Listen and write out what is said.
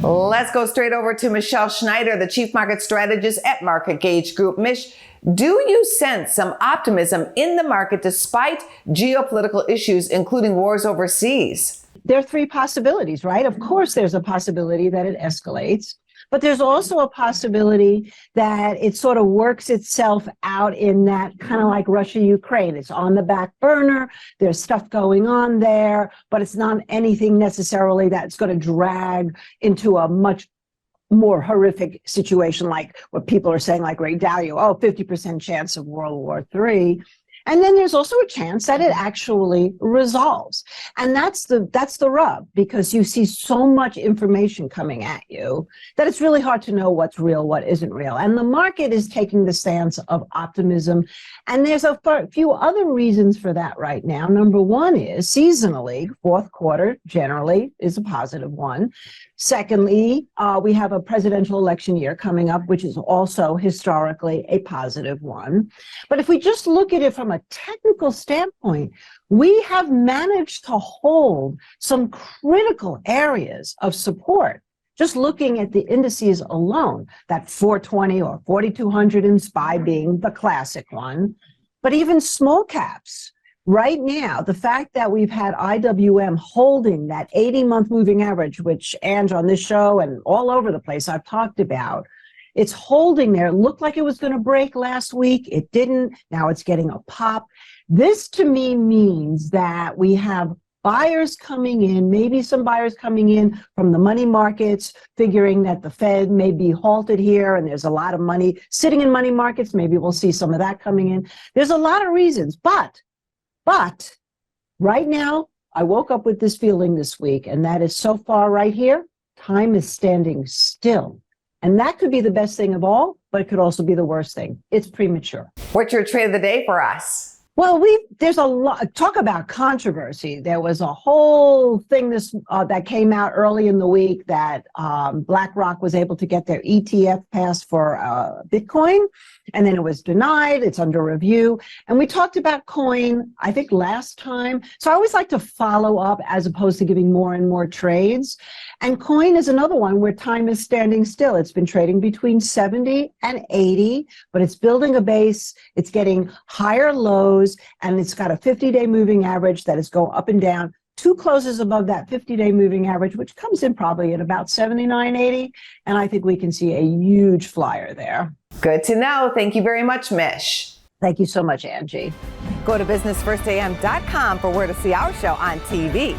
Let's go straight over to Michele Schneider, the Chief Market Strategist at MarketGauge Group. Mish, do you sense some optimism in the market despite geopolitical issues, including wars overseas? There are three possibilities, right? Of course, there's a possibility that it escalates, but there's also a possibility that it sort of works itself out in that kind of like Russia-Ukraine. It's on the back burner. There's stuff going on there, but it's not anything necessarily that's going to drag into a much more horrific situation like what people are saying, like Ray Dalio, 50% chance of World War III. And then there's also a chance that it actually resolves. And that's the rub, because you see so much information coming at you that it's really hard to know what's real, what isn't real. And the market is taking the stance of optimism. And there's a few other reasons for that right now. Number one is seasonally, fourth quarter generally is a positive one. Secondly, we have a presidential election year coming up, which is also historically a positive one. But if we just look at it from a technical standpoint, we have managed to hold some critical areas of support. Just looking at the indices alone, that 420 or 4,200 in SPY being the classic one, but even small caps. Right now, the fact that we've had IWM holding that 80-month moving average, which Ange on this show and all over the place I've talked about, it's holding there. It looked like it was going to break last week. It didn't. Now it's getting a pop. This to me means that we have buyers coming in, maybe some buyers coming in from the money markets, figuring that the Fed may be halted here and there's a lot of money sitting in money markets. Maybe we'll see some of that coming in. There's a lot of reasons, but right now, I woke up with this feeling this week, and that is so far right here, time is standing still. And that could be the best thing of all, but it could also be the worst thing. It's premature. What's your trade of the day for us? Well, there's a lot, talk about controversy. There was a whole thing that came out early in the week that BlackRock was able to get their ETF passed for Bitcoin, and then it was denied. It's under review. And we talked about coin, I think, last time. So I always like to follow up as opposed to giving more and more trades. And coin is another one where time is standing still. It's been trading between 70 and 80, but it's building a base. It's getting higher lows, and it's got a 50-day moving average that is going up and down. Two closes above that 50-day moving average, which comes in probably at about 79.80. And I think we can see a huge flyer there. Good to know. Thank you very much, Mish. Thank you so much, Angie. Go to businessfirstam.com for where to see our show on TV.